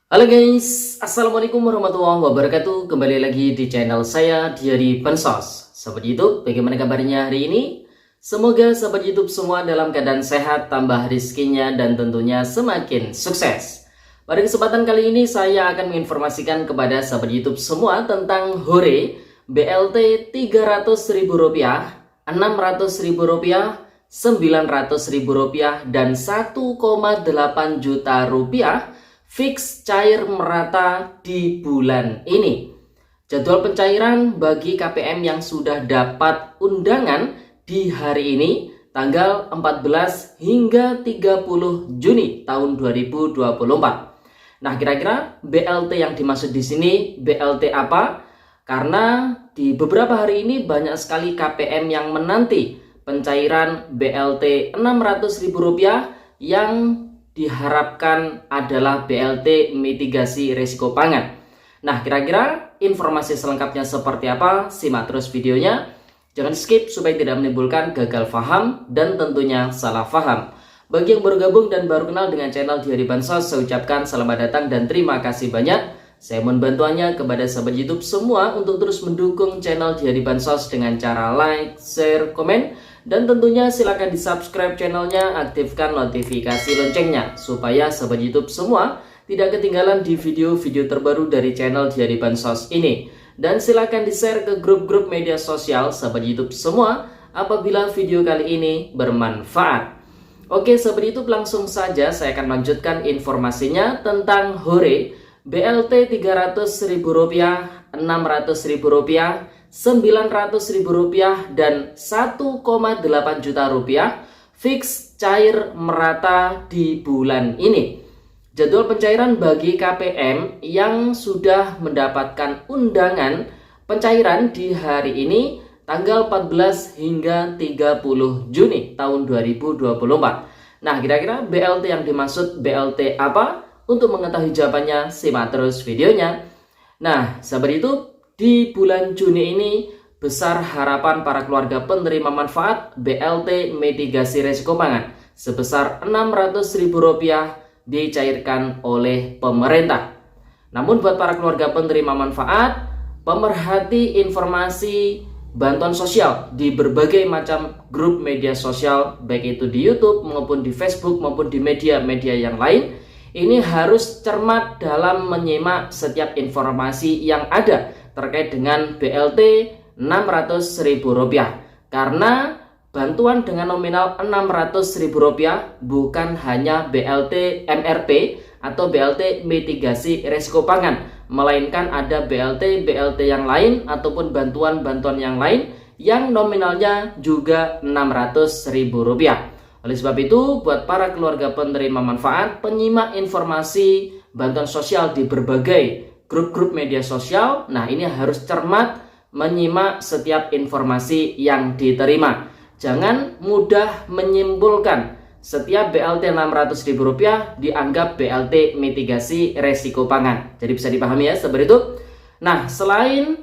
Halo guys, Assalamualaikum warahmatullahi wabarakatuh. Kembali lagi di channel saya, Diari Bansos. Sahabat YouTube, bagaimana kabarnya hari ini? Semoga sahabat YouTube semua dalam keadaan sehat, tambah rizkinya, dan tentunya semakin sukses. Pada kesempatan kali ini saya akan menginformasikan kepada sahabat YouTube semua tentang Hore BLT Rp300.000, Rp600.000, Rp900.000, dan Rp1,8 juta fix cair merata di bulan ini. Jadwal pencairan bagi KPM yang sudah dapat undangan di hari ini tanggal 14 hingga 30 Juni tahun 2024. Nah, kira-kira BLT yang dimaksud di sini BLT apa? Karena di beberapa hari ini banyak sekali KPM yang menanti pencairan BLT Rp600.000 yang diharapkan adalah BLT mitigasi risiko pangan. Nah, kira-kira informasi selengkapnya seperti apa? Simak terus videonya. Jangan skip supaya tidak menimbulkan gagal paham dan tentunya salah paham. Bagi yang baru gabung dan baru kenal dengan channel Diari Bansos, saya ucapkan selamat datang dan terima kasih banyak. Saya mohon bantuannya kepada sahabat YouTube semua untuk terus mendukung channel Diari Bansos dengan cara like, share, komen, dan tentunya silakan di subscribe channelnya, aktifkan notifikasi loncengnya supaya sahabat YouTube semua tidak ketinggalan di video-video terbaru dari channel Diari Bansos ini. Dan silakan di share ke grup-grup media sosial sahabat YouTube semua apabila video kali ini bermanfaat. Oke sahabat YouTube, langsung saja saya akan lanjutkan informasinya tentang Hore BLT Rp300.000, Rp600.000, Rp900.000, dan Rp1,8 juta fix cair merata di bulan ini. Jadwal pencairan bagi KPM yang sudah mendapatkan undangan pencairan di hari ini tanggal 14 hingga 30 Juni tahun 2024. Nah, kira-kira BLT yang dimaksud BLT apa? Untuk mengetahui jawabannya, simak terus videonya. Nah, sahabat YouTube, di bulan Juni ini besar harapan para keluarga penerima manfaat BLT mitigasi risiko pangan sebesar Rp600.000 dicairkan oleh pemerintah. Namun buat para keluarga penerima manfaat, pemerhati informasi bantuan sosial di berbagai macam grup media sosial, baik itu di YouTube maupun di Facebook maupun di media-media yang lain, ini harus cermat dalam menyimak setiap informasi yang ada terkait dengan BLT Rp600.000, karena bantuan dengan nominal Rp600.000 bukan hanya BLT MRP atau BLT mitigasi risiko pangan, melainkan ada BLT yang lain ataupun bantuan-bantuan yang lain yang nominalnya juga Rp600.000. Oleh sebab itu, buat para keluarga penerima manfaat, penyimak informasi bantuan sosial di berbagai grup-grup media sosial, nah ini harus cermat menyimak setiap informasi yang diterima. Jangan mudah menyimpulkan setiap BLT Rp600.000 dianggap BLT mitigasi resiko pangan. Jadi bisa dipahami ya seperti itu. Nah, selain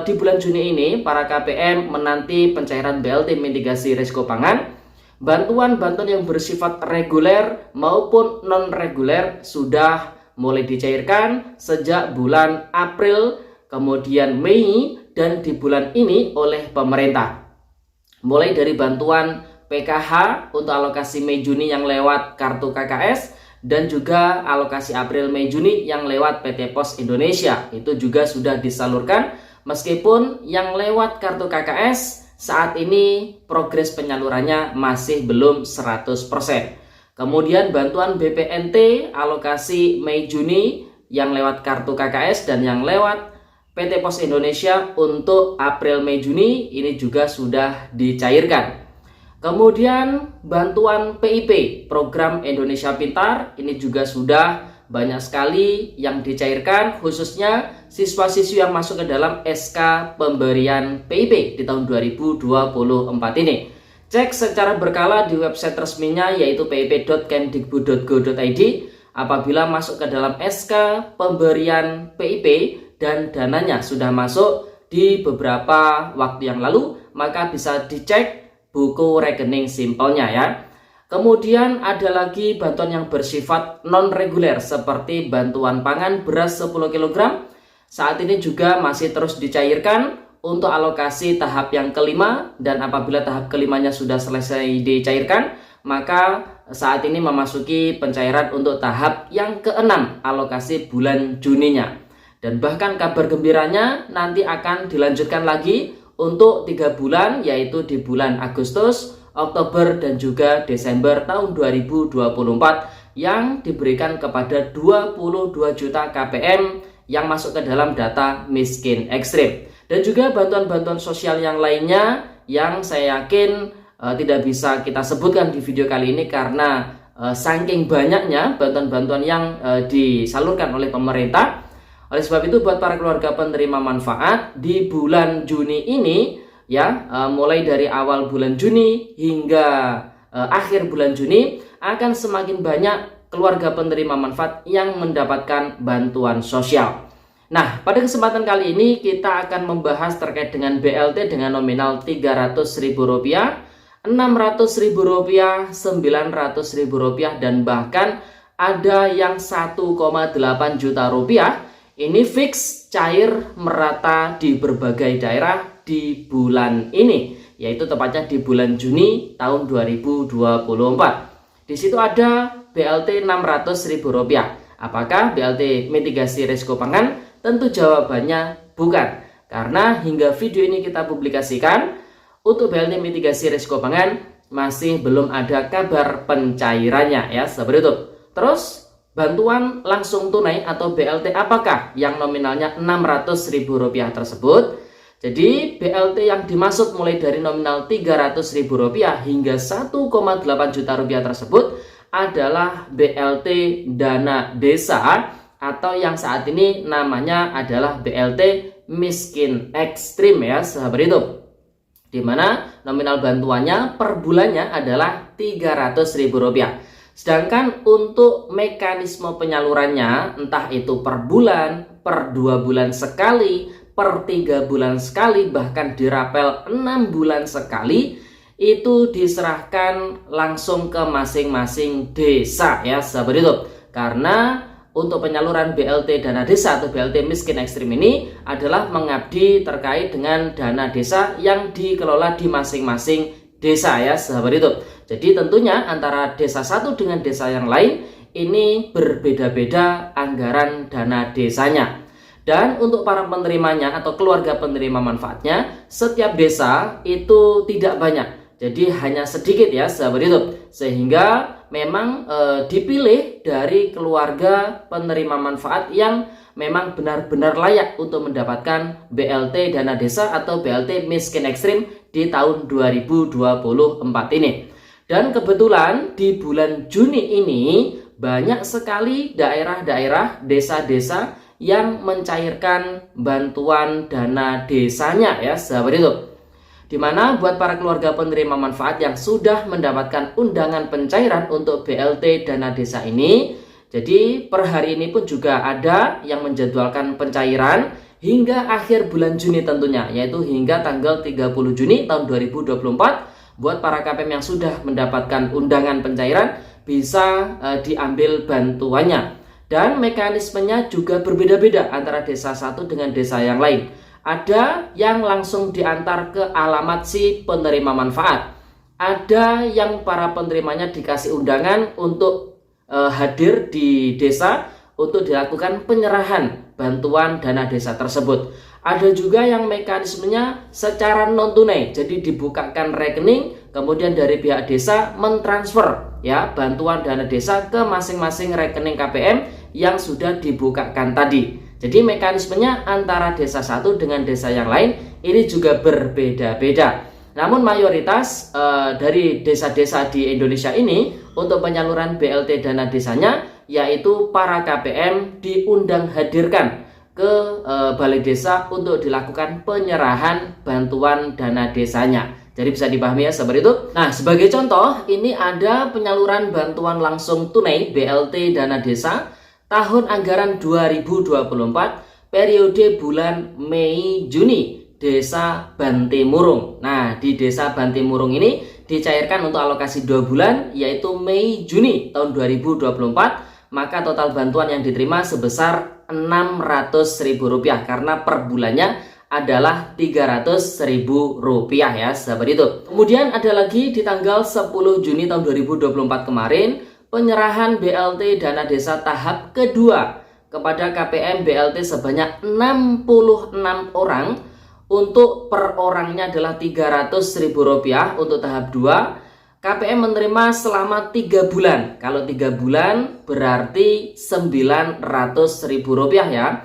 di bulan Juni ini para KPM menanti pencairan BLT mitigasi risiko pangan, bantuan-bantuan yang bersifat reguler maupun non-reguler sudah mulai dicairkan sejak bulan April, kemudian Mei, dan di bulan ini oleh pemerintah. Mulai dari bantuan PKH untuk alokasi Mei-Juni yang lewat kartu KKS, dan juga alokasi April Mei Juni yang lewat PT Pos Indonesia. Itu juga sudah disalurkan, meskipun yang lewat kartu KKS saat ini progres penyalurannya masih belum 100%. Kemudian bantuan BPNT alokasi Mei Juni yang lewat kartu KKS dan yang lewat PT Pos Indonesia untuk April Mei Juni ini juga sudah dicairkan. Kemudian bantuan PIP program Indonesia Pintar ini juga sudah banyak sekali yang dicairkan, khususnya siswa-siswi yang masuk ke dalam SK pemberian PIP di tahun 2024 ini. Cek secara berkala di website resminya yaitu pip.kemdikbud.go.id apabila masuk ke dalam SK pemberian PIP dan dananya sudah masuk di beberapa waktu yang lalu, maka bisa dicek buku rekening simpelnya ya. Kemudian ada lagi bantuan yang bersifat non-reguler seperti bantuan pangan beras 10 kg. Saat ini juga masih terus dicairkan untuk alokasi tahap yang kelima, dan apabila tahap kelimanya sudah selesai dicairkan, maka saat ini memasuki pencairan untuk tahap yang keenam alokasi bulan Juninya. Dan bahkan kabar gembiranya nanti akan dilanjutkan lagi untuk 3 bulan, yaitu di bulan Agustus, Oktober, dan juga Desember tahun 2024 yang diberikan kepada 22 juta KPM yang masuk ke dalam data miskin ekstrim. Dan juga bantuan-bantuan sosial yang lainnya yang saya yakin tidak bisa kita sebutkan di video kali ini karena saking banyaknya bantuan-bantuan yang disalurkan oleh pemerintah. Oleh sebab itu, buat para keluarga penerima manfaat di bulan Juni ini, ya, mulai dari awal bulan Juni hingga akhir bulan Juni akan semakin banyak keluarga penerima manfaat yang mendapatkan bantuan sosial. Nah, pada kesempatan kali ini kita akan membahas terkait dengan BLT dengan nominal Rp300.000, Rp600.000, Rp900.000, dan bahkan ada yang Rp1,8 juta. Ini fix, cair, merata di berbagai daerah di bulan ini, yaitu tepatnya di bulan Juni tahun 2024. Di situ ada BLT Rp600.000. Apakah BLT mitigasi risiko pangan? Tentu jawabannya bukan. Karena hingga video ini kita publikasikan, untuk BLT mitigasi risiko pangan masih belum ada kabar pencairannya, ya, seperti itu. Terus bantuan langsung tunai atau BLT apakah yang nominalnya Rp600.000 tersebut? Jadi BLT yang dimaksud mulai dari nominal Rp300.000 hingga Rp1,8 juta tersebut adalah BLT dana desa atau yang saat ini namanya adalah BLT miskin ekstrim, ya, sahabat itu. Di mana nominal bantuannya per bulannya adalah Rp300.000. Sedangkan untuk mekanisme penyalurannya, entah itu per bulan, per 2 bulan sekali, per 3 bulan sekali, bahkan dirapel 6 bulan sekali, itu diserahkan langsung ke masing-masing desa, ya, sahabat itu. Karena untuk penyaluran BLT dana desa atau BLT miskin ekstrim ini adalah mengabdi terkait dengan dana desa yang dikelola di masing-masing desa, ya, sahabat itu. Jadi tentunya antara desa satu dengan desa yang lain ini berbeda-beda anggaran dana desanya. Dan untuk para penerimanya atau keluarga penerima manfaatnya, setiap desa itu tidak banyak. Jadi hanya sedikit, ya, sahabat itu. Sehingga memang dipilih dari keluarga penerima manfaat yang memang benar-benar layak untuk mendapatkan BLT dana desa atau BLT miskin ekstrim di tahun 2024 ini. Dan kebetulan di bulan Juni ini banyak sekali daerah-daerah, desa-desa yang mencairkan bantuan dana desanya, ya, sahabat itu. Dimana buat para keluarga penerima manfaat yang sudah mendapatkan undangan pencairan untuk BLT dana desa ini, jadi per hari ini pun juga ada yang menjadwalkan pencairan hingga akhir bulan Juni tentunya, yaitu hingga tanggal 30 Juni tahun 2024. Buat para KPM yang sudah mendapatkan undangan pencairan bisa diambil bantuannya. Dan mekanismenya juga berbeda-beda antara desa satu dengan desa yang lain. Ada yang langsung diantar ke alamat si penerima manfaat. Ada yang para penerimanya dikasih undangan untuk hadir di desa untuk dilakukan penyerahan bantuan dana desa tersebut. Ada juga yang mekanismenya secara non tunai, jadi dibukakan rekening, kemudian dari pihak desa mentransfer, ya, bantuan dana desa ke masing-masing rekening KPM yang sudah dibukakan tadi. Jadi mekanismenya antara desa satu dengan desa yang lain ini juga berbeda-beda. Namun mayoritas dari desa-desa di Indonesia ini untuk penyaluran BLT dana desanya, yaitu para KPM diundang hadirkan ke balai desa untuk dilakukan penyerahan bantuan dana desanya. Jadi bisa dipahami, ya, seperti itu. Nah, sebagai contoh, ini ada penyaluran bantuan langsung tunai BLT dana desa tahun anggaran 2024 periode bulan Mei Juni, Desa Bantimurung. Nah, di Desa Bantimurung ini dicairkan untuk alokasi 2 bulan, yaitu Mei Juni tahun 2024, maka total bantuan yang diterima sebesar Rp600.000 karena per bulannya adalah Rp300.000 ya sahabat itu. Kemudian ada lagi di tanggal 10 Juni tahun 2024 kemarin, penyerahan BLT dana desa tahap kedua kepada KPM BLT sebanyak 66 orang, untuk per orangnya adalah Rp300.000 untuk tahap 2. KPM menerima selama 3 bulan. Kalau 3 bulan berarti Rp900.000 ya.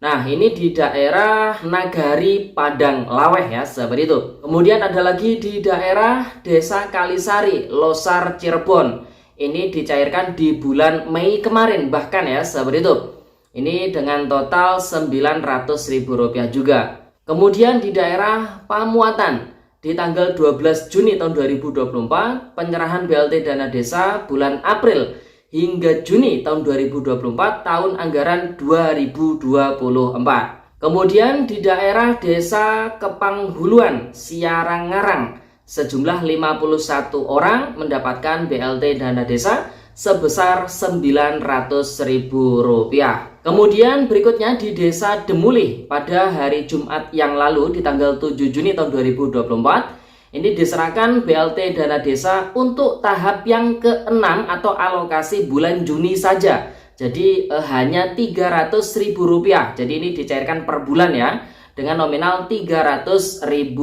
Nah, ini di daerah Nagari Padang Laweh ya sahabat itu. Kemudian ada lagi di daerah Desa Kalisari, Losar, Cirebon. Ini dicairkan di bulan Mei kemarin bahkan ya sahabat itu. Ini dengan total Rp900.000 juga. Kemudian di daerah Pamuatan, di tanggal 12 Juni tahun 2024, penyerahan BLT dana desa bulan April hingga Juni tahun 2024 tahun anggaran 2024. Kemudian di daerah Desa Kepanghuluan, Siarangarang, sejumlah 51 orang mendapatkan BLT dana desa sebesar Rp900.000. Kemudian berikutnya di Desa Demulih pada hari Jumat yang lalu di tanggal 7 Juni tahun 2024, ini diserahkan BLT dana desa untuk tahap yang ke-6 atau alokasi bulan Juni saja. Jadi hanya Rp300.000. Jadi ini dicairkan per bulan ya, dengan nominal Rp300.000.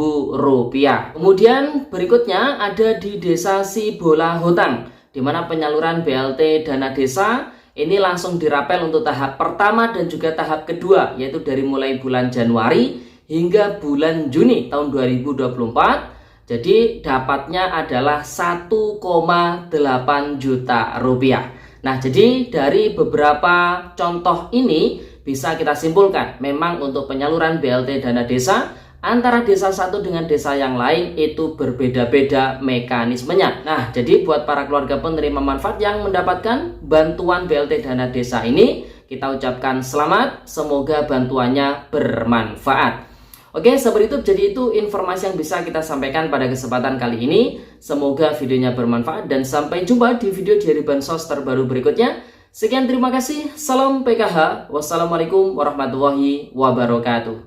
Kemudian berikutnya ada di Desa Sibola Hotang, di mana penyaluran BLT dana desa ini langsung dirapel untuk tahap pertama dan juga tahap kedua, yaitu dari mulai bulan Januari hingga bulan Juni tahun 2024. Jadi dapatnya adalah Rp1,8 juta. Nah, jadi dari beberapa contoh ini bisa kita simpulkan memang untuk penyaluran BLT dana desa antara desa satu dengan desa yang lain itu berbeda-beda mekanismenya. Nah, jadi buat para keluarga penerima manfaat yang mendapatkan bantuan BLT dana desa ini, kita ucapkan selamat, semoga bantuannya bermanfaat. Oke, sahabat YouTube, jadi itu informasi yang bisa kita sampaikan pada kesempatan kali ini. Semoga videonya bermanfaat dan sampai jumpa di video dari Bansos terbaru berikutnya. Sekian, terima kasih. Salam PKH. Wassalamualaikum warahmatullahi wabarakatuh.